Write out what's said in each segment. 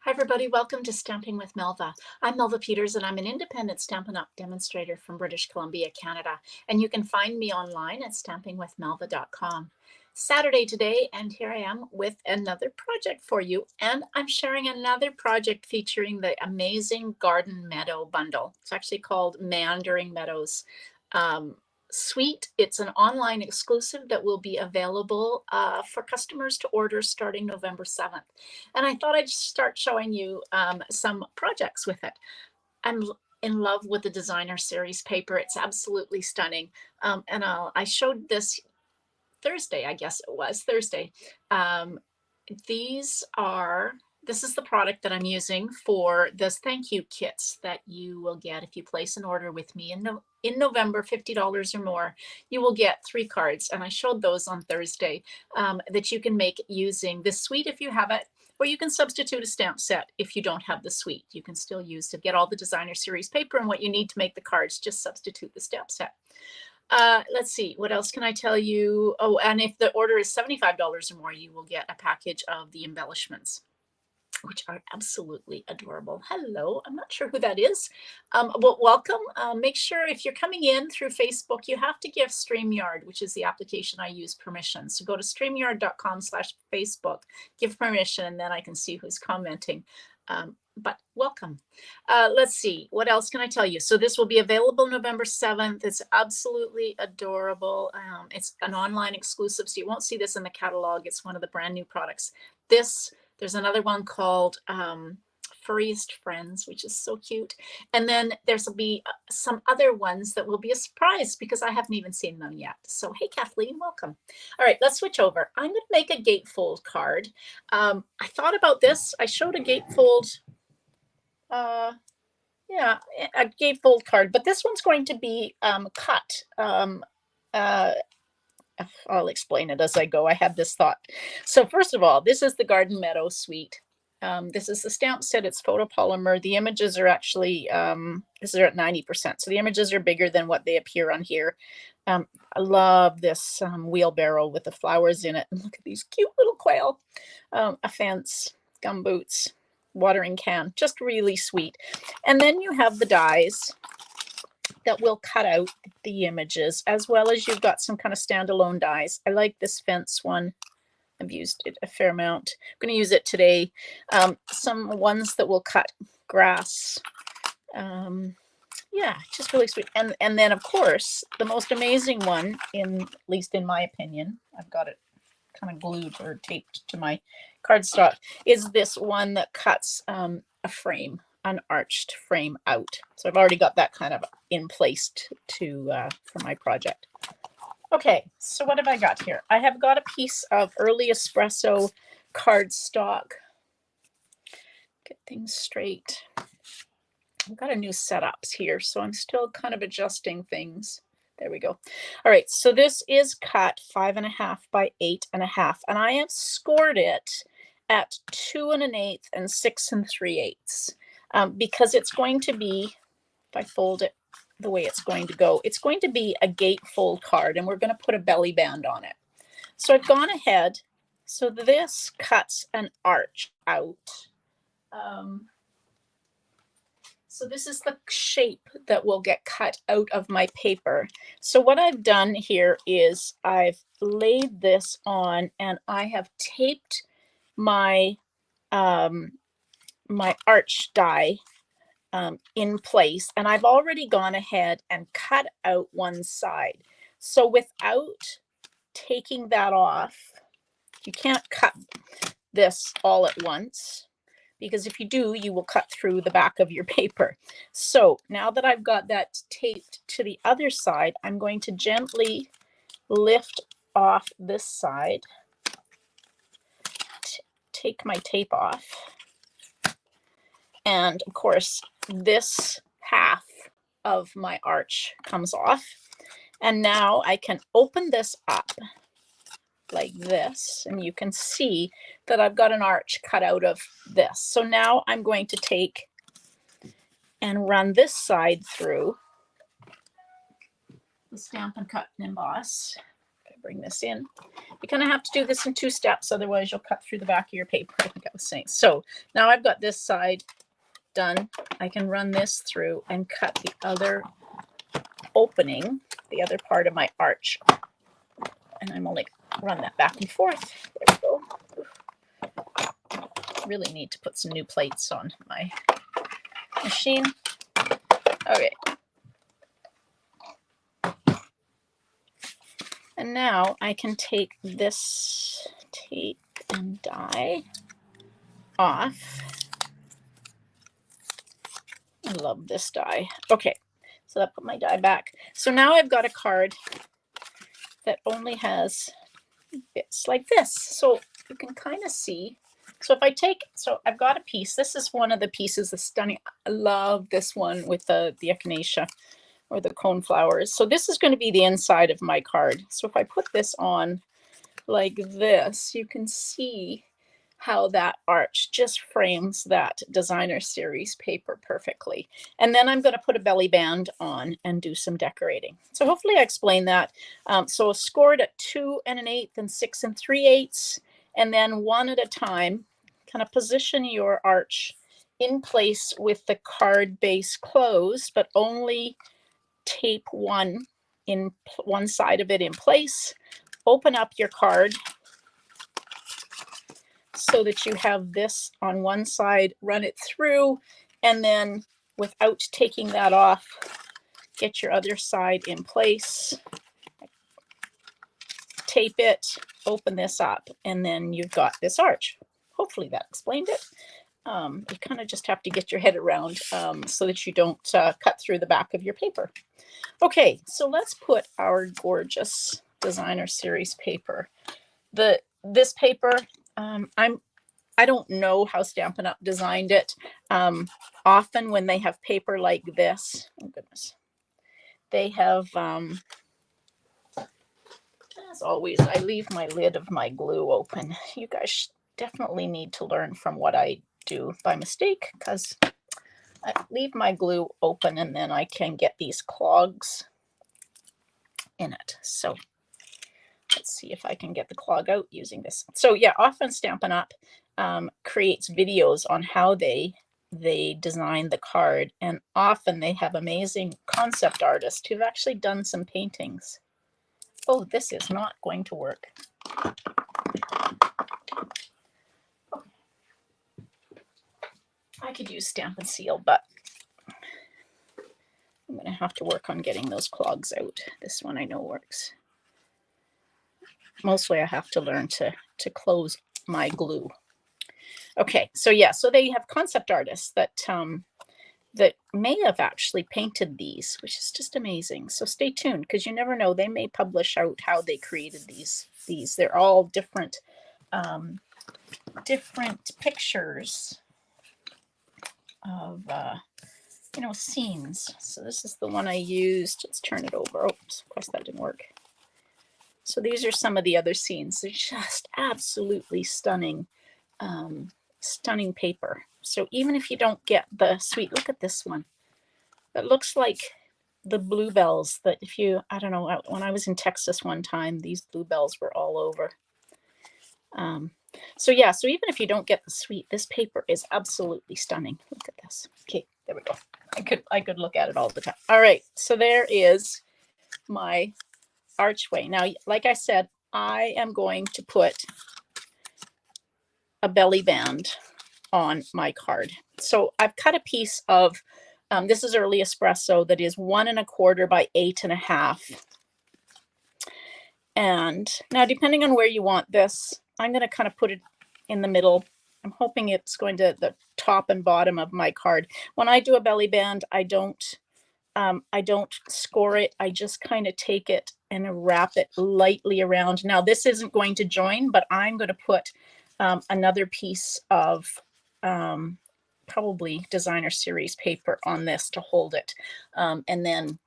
Hi everybody, welcome to Stamping with Melva. I'm Melva Peters and I'm an independent Stampin' Up demonstrator from British Columbia, Canada. And you can find me online at stampingwithmelva.com. Saturday today, and here I am with another project for you. And I'm sharing another project featuring the amazing Garden Meadow bundle. It's actually called Meandering Meadows. Suite. It's an online exclusive that will be available for customers to order starting November 7th. And I thought I'd start showing you some projects with it. I'm in love with the designer series paper. It's absolutely stunning. I showed this Thursday, I guess it was Thursday. This is the product that I'm using for those thank you kits that you will get if you place an order with me in November, $50 or more. You will get 3 cards, and I showed those on Thursday that you can make using this suite if you have it, or you can substitute a stamp set if you don't have the suite. You can still use to get all the designer series paper and what you need to make the cards, just substitute the stamp set. Let's see, what else can I tell you? Oh, and if the order is $75 or more, you will get a package of the embellishments, which are absolutely adorable. Hello, I'm not sure who that is. Well, welcome. Make sure if you're coming in through Facebook, you have to give StreamYard, which is the application I use, permission. So go to streamyard.com/Facebook, give permission, and then I can see who's commenting. But welcome. Let's see, what else can I tell you? So this will be available November 7th. It's absolutely adorable. It's an online exclusive, so you won't see this in the catalog. It's one of the brand new products. There's another one called Furriest Friends, which is so cute. And then there's will be some other ones that will be a surprise because I haven't even seen them yet. So hey, Kathleen, welcome. All right, let's switch over. I'm going to make a gatefold card. I thought about this. I showed a gatefold, a gatefold card, but this one's going to be cut. I'll explain it as I go. I had this thought. So first of all, this is the Garden Meadow suite. This is the stamp set. It's photopolymer. The images are actually, this is at 90%. So the images are bigger than what they appear on here. I love this wheelbarrow with the flowers in it. And look at these cute little quail. A fence, gumboots, watering can, just really sweet. And then you have the dies that will cut out the images, as well as you've got some kind of standalone dies. I like this fence one. I've used it a fair amount. I'm going to use it today. Some ones that will cut grass. Yeah, just really sweet. And then, of course, the most amazing one, at least in my opinion, I've got it kind of glued or taped to my cardstock, is this one that cuts a frame, an arched frame out. So I've already got that kind of in place for my project. Okay, so what have I got here? I have got a piece of early espresso cardstock. Get things straight. I've got a new setups here, so I'm still kind of adjusting things. There we go. All right, so this is cut 5.5 by 8.5, and I have scored it at 2 1/8 and 6 3/8. Because it's going to be, if I fold it the way it's going to go, it's going to be a gatefold card, and we're going to put a belly band on it. So I've gone ahead. So this cuts an arch out. So this is the shape that will get cut out of my paper. So what I've done here is I've laid this on, and I have taped my my arch die in place, and I've already gone ahead and cut out one side. So without taking that off, you can't cut this all at once, because if you do, you will cut through the back of your paper. So now that I've got that taped to the other side, I'm going to gently lift off this side, take my tape off. And of course, this half of my arch comes off. And now I can open this up like this, and you can see that I've got an arch cut out of this. So now I'm going to take and run this side through the Stampin' Cut and Emboss. bring this in. You kind of have to do this in 2 steps, otherwise you'll cut through the back of your paper, like I was saying. So now I've got this side done. I can run this through and cut the other opening, the other part of my arch. And I'm only run that back and forth. There we go. Really need to put some new plates on my machine. Okay. And now I can take this tape and die off. I love this die. Okay, so that put my die back. So now I've got a card that only has bits like this. So you can kind of see. So if I take, so I've got a piece. This is one of the pieces that's stunning. I love this one with the echinacea or the cone flowers. So this is going to be the inside of my card. So if I put this on like this, you can see how that arch just frames that designer series paper perfectly. And then I'm going to put a belly band on and do some decorating. So hopefully I explained that. So scored at 2 1/8 and 6 3/8, and then one at a time. Kind of position your arch in place with the card base closed, but only tape one side of it in place. Open up your card so that you have this on one side, run it through, and then without taking that off, get your other side in place, tape it, open this up, and then you've got this arch. Hopefully that explained it. You kind of just have to get your head around so that you don't cut through the back of your paper. Okay, so let's put our gorgeous designer series paper. This paper, I don't know how Stampin' Up designed it. Often when they have paper like this, oh goodness, they have, as always, I leave my lid of my glue open. You guys definitely need to learn from what I do by mistake, because I leave my glue open and then I can get these clogs in it. So let's see if I can get the clog out using this. So yeah, often Stampin' Up creates videos on how they design the card, and often they have amazing concept artists who've actually done some paintings. Oh, this is not going to work. I could use Stampin' Seal, but I'm going to have to work on getting those clogs out. This one I know works. Mostly I have to learn to close my glue. Okay, so yeah, so they have concept artists that that may have actually painted these, which is just amazing. So stay tuned, because you never know, they may publish out how they created these. They're all different different pictures of you know, scenes. So this is the one I used. Let's turn it over. Oops, of course that didn't work. So these are some of the other scenes. They're just absolutely stunning, stunning paper. So even if you don't get the sweet, look at this one. It looks like the bluebells that if you, I don't know, when I was in Texas one time, these bluebells were all over. So yeah, so even if you don't get the sweet, this paper is absolutely stunning. Look at this. Okay, there we go. I could look at it all the time. All right, so there is my archway. Now, like I said, I am going to put a belly band on my card. So I've cut a piece of, this is early espresso that is 1 1/4 by 8 1/2. And now, depending on where you want this, I'm going to kind of put it in the middle. I'm hoping it's going to the top and bottom of my card. When I do a belly band, I don't score it. I just kind of take it and wrap it lightly around. Now, this isn't going to join, but I'm going to put another piece of probably designer series paper on this to hold it. And then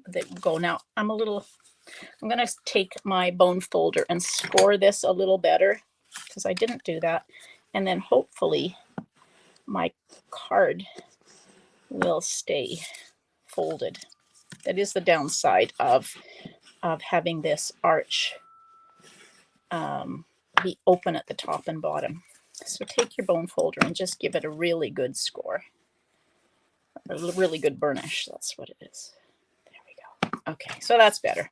they go. Now, I'm going to take my bone folder and score this a little better, because I didn't do that. And then hopefully my card will stay folded. That is the downside of of having this arch be open at the top and bottom. So take your bone folder and just give it a really good score. A really good burnish, that's what it is. There we go. Okay, so that's better.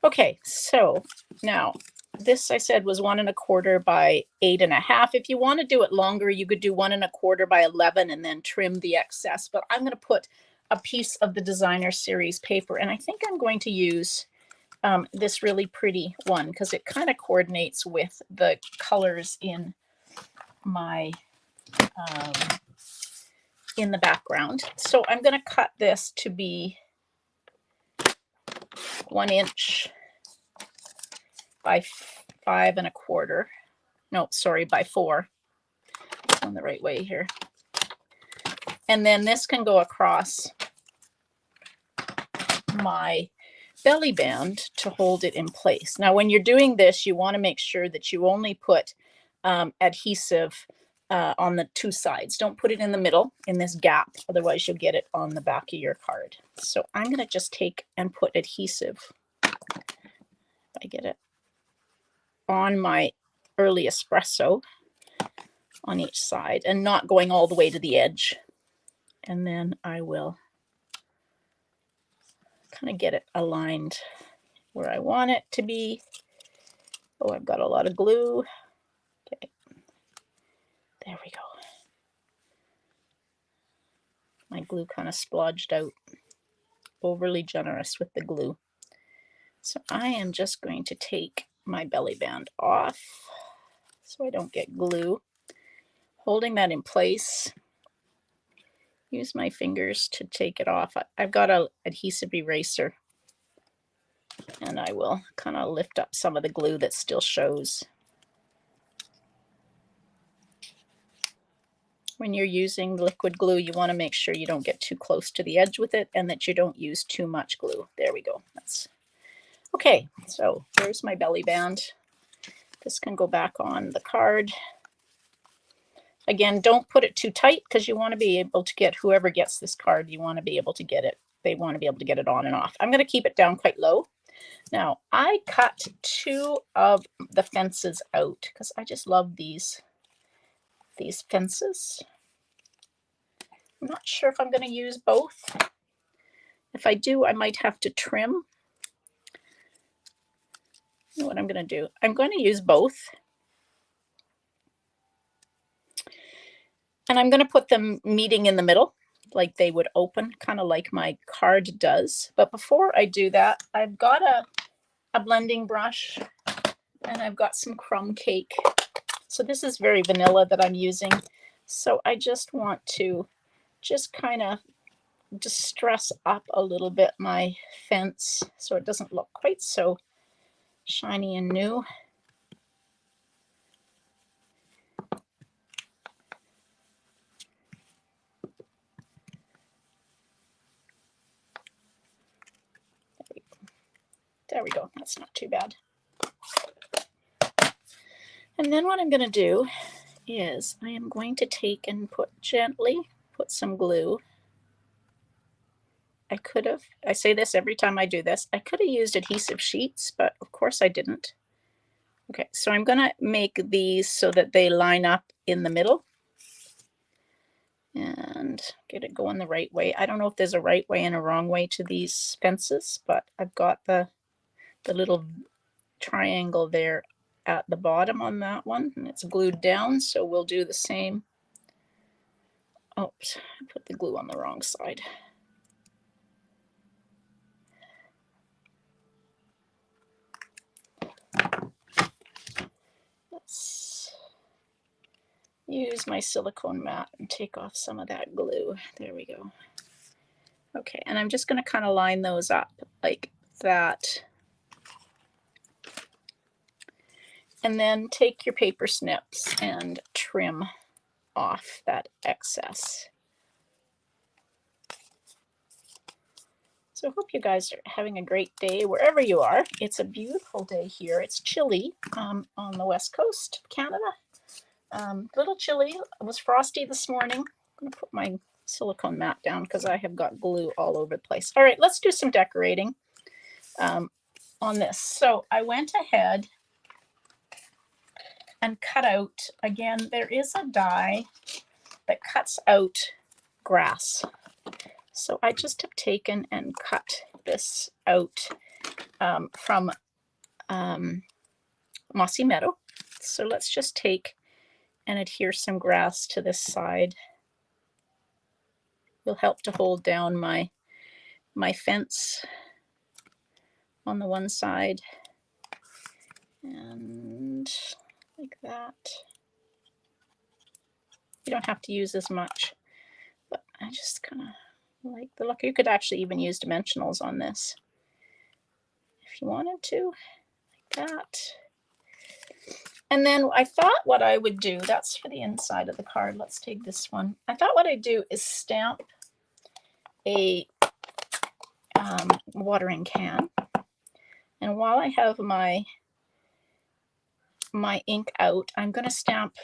Okay, so now this I said was 1 1/4 by 8 1/2. If you want to do it longer, you could do 1 1/4 by 11 and then trim the excess. But I'm going to put a piece of the designer series paper, and I think I'm going to use this really pretty one because it kind of coordinates with the colors in my in the background. So I'm going to cut this to be 1 inch by 5 1/4. No, sorry, by 4. On the right way here. And then this can go across my belly band to hold it in place. Now, when you're doing this, you want to make sure that you only put adhesive on the 2 sides. Don't put it in the middle in this gap, otherwise you'll get it on the back of your card. So I'm going to just take and put adhesive. I get it on my early espresso on each side and not going all the way to the edge. And then I will kind of get it aligned where I want it to be. Oh, I've got a lot of glue. Okay, there we go. My glue kind of splodged out. Overly generous with the glue. So I am just going to take my belly band off so I don't get glue. Holding that in place. Use my fingers to take it off. I've got an adhesive eraser, and I will kind of lift up some of the glue that still shows. When you're using liquid glue, you want to make sure you don't get too close to the edge with it and that you don't use too much glue. There we go. That's okay. So there's my belly band. This can go back on the card. Again, don't put it too tight because you want to be able to get whoever gets this card, you want to be able to get it. They want to be able to get it on and off. I'm going to keep it down quite low. Now, I cut 2 of the fences out because I just love these fences. I'm not sure if I'm going to use both. If I do, I might have to trim. You know what I'm going to do? I'm going to use both. And I'm going to put them meeting in the middle, like they would open, kind of like my card does. But before I do that, I've got a blending brush and I've got some crumb cake. So this is very vanilla that I'm using. So I just want to just kind of distress up a little bit my fence so it doesn't look quite so shiny and new. There we go. That's not too bad. And then what I'm going to do is I am going to take and gently put some glue. I say this every time I do this, I could have used adhesive sheets, but of course I didn't. Okay, so I'm going to make these so that they line up in the middle and get it going the right way. I don't know if there's a right way and a wrong way to these fences, but I've got the little triangle there at the bottom on that one, and it's glued down, so we'll do the same. Oops, I put the glue on the wrong side. Let's use my silicone mat and take off some of that glue. There we go. Okay, and I'm just going to kind of line those up like that. And then take your paper snips and trim off that excess. So I hope you guys are having a great day wherever you are. It's a beautiful day here. It's chilly on the west coast of Canada. A little chilly. It was frosty this morning. I'm going to put my silicone mat down because I have got glue all over the place. All right, let's do some decorating. on this. So I went ahead and cut out, again, there is a die that cuts out grass. So I just have taken and cut this out from Mossy Meadow. So let's just take and adhere some grass to this side. Will help to hold down my fence on the one side, and like that. You don't have to use as much, but I just kind of like the look. You could actually even use dimensionals on this if you wanted to, like that. And then I thought what I would do, that's for the inside of the card. Let's take this one. I thought what I'd do is stamp a watering can. And while I have my ink out, I'm going to stamp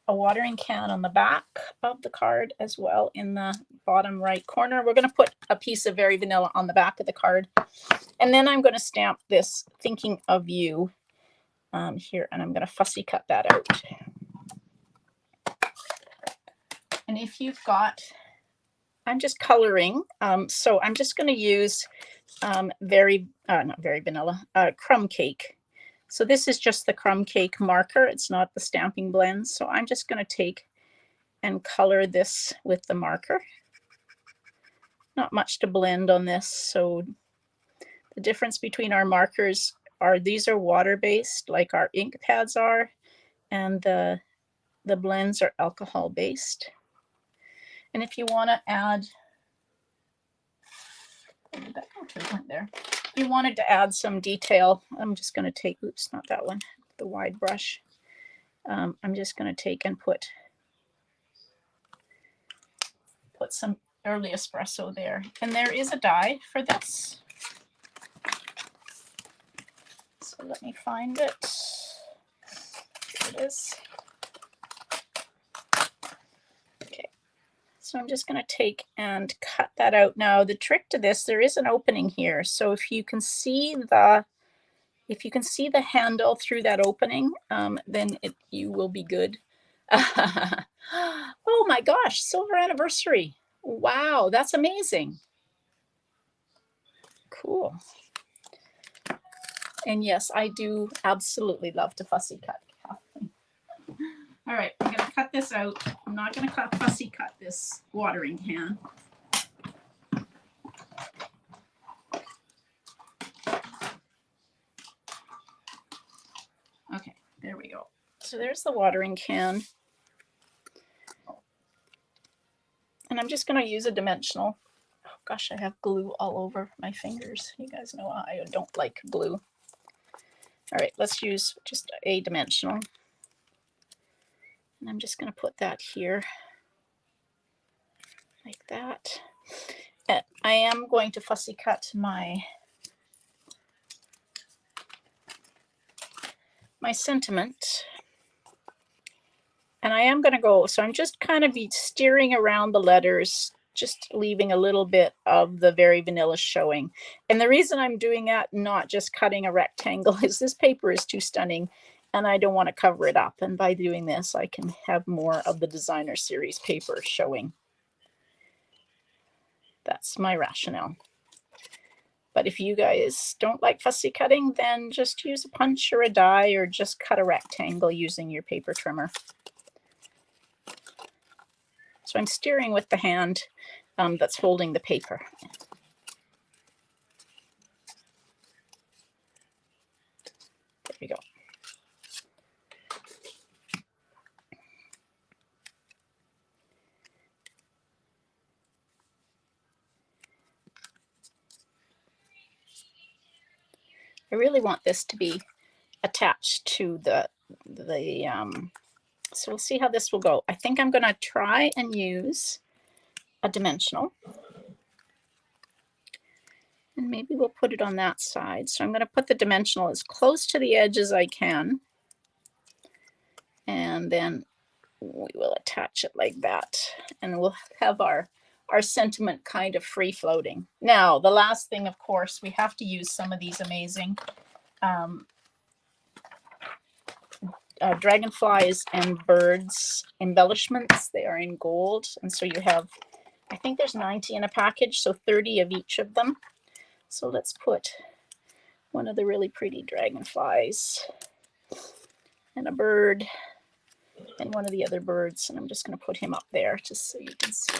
a watering can on the back of the card as well in the bottom right corner. We're going to put a piece of Very Vanilla on the back of the card. And then I'm going to stamp this Thinking of You here, and I'm going to fussy cut that out. And if you've got, I'm just coloring, so I'm just going to use not Very Vanilla, Crumb Cake. So this is just the Crumb Cake marker. It's not the stamping blend. So I'm just going to take and color this with the marker. Not much to blend on this. So the difference between our markers are these are water-based like our ink pads are, and the blends are alcohol-based. And if you want to add, where did that go to? It went there. If you wanted to add some detail, I'm just going to take, oops, not that one, the wide brush. I'm just going to take and put some early espresso there. And there is a die for this. So let me find it. Here it is. Okay. So I'm just going to take and cut that out. Now the trick to this, there is an opening here. So if you can see the handle through that opening, then you will be good. Oh my gosh, silver anniversary. Wow, that's amazing. Cool. And yes, I do absolutely love to fussy cut. All right, I'm going to cut this out. I'm not going to fussy cut this watering can. Okay, there we go. So there's the watering can. And I'm just going to use a dimensional. Oh gosh, I have glue all over my fingers. You guys know I don't like glue. All right, let's use just a dimensional. And I'm just going to put that here like that. And I am going to fussy cut my sentiment. And I am going to go, so I'm just kind of steering around the letters, just leaving a little bit of the Very Vanilla showing. And the reason I'm doing that, not just cutting a rectangle, is this paper is too stunning and I don't want to cover it up. And by doing this, I can have more of the designer series paper showing. That's my rationale. But if you guys don't like fussy cutting, then just use a punch or a die, or just cut a rectangle using your paper trimmer. So I'm steering with the hand that's holding the paper. There we go. I really want this to be attached to the so we'll see how this will go. I think I'm going to try and use a dimensional. And maybe we'll put it on that side. So I'm going to put the dimensional as close to the edge as I can. And then we will attach it like that. And we'll have our sentiment kind of free floating. Now, the last thing, of course, we have to use some of these amazing dragonflies and birds embellishments. They are in gold, and so you have, I think there's 90 in a package, so 30 of each of them. So let's put one of the really pretty dragonflies and a bird and one of the other birds, and I'm just going to put him up there just so you can see.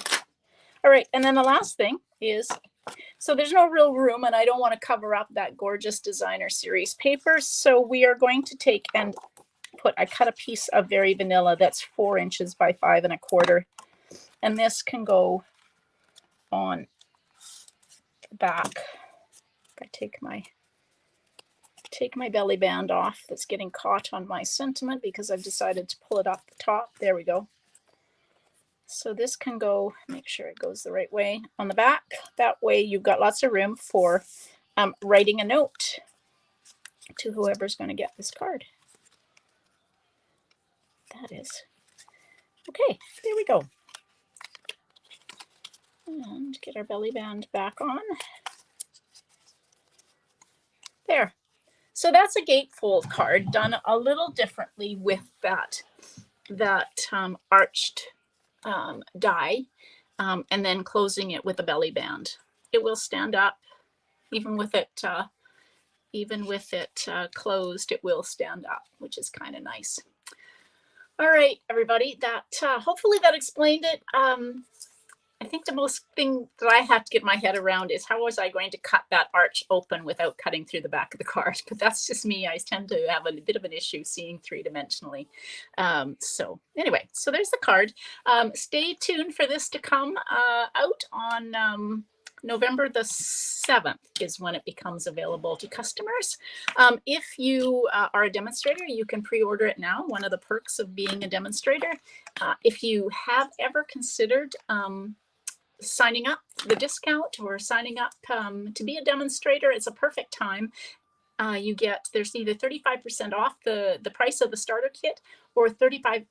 All right, and then the last thing is, so there's no real room, and I don't want to cover up that gorgeous designer series paper, so we are going to take and I cut a piece of Very Vanilla that's 4 inches by 5 1/4, and this can go on the back. I take my belly band off that's getting caught on my sentiment because I've decided to pull it off the top. There we go. So this can go, make sure it goes the right way on the back. That way you've got lots of room for writing a note to whoever's going to get this card. That is. Okay, there we go. And get our belly band back on. There. So that's a gatefold card done a little differently with that arched die, and then closing it with a belly band. It will stand up, even with it closed. It will stand up, which is kind of nice. All right, everybody. That hopefully that explained it. I think the most thing that I have to get my head around is how was I going to cut that arch open without cutting through the back of the card? But that's just me. I tend to have a bit of an issue seeing 3-dimensionally. So anyway, so there's the card. Stay tuned for this to come out on November the 7th is when it becomes available to customers. If you are a demonstrator, you can pre-order it now. One of the perks of being a demonstrator. If you have ever considered signing up for the discount or signing up to be a demonstrator, it's a perfect time. There's either 35% off the price of the starter kit or 35%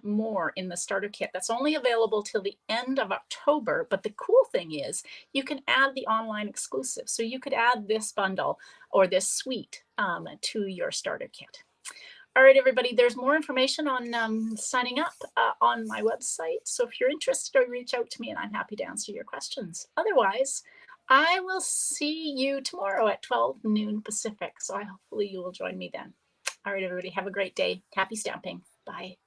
more in the starter kit. That's only available till the end of October. But the cool thing is you can add the online exclusive. So you could add this bundle or this suite to your starter kit. All right, everybody, there's more information on signing up on my website. So if you're interested, reach out to me and I'm happy to answer your questions. Otherwise, I will see you tomorrow at 12 noon Pacific. So hopefully you will join me then. All right, everybody, have a great day. Happy stamping. Bye.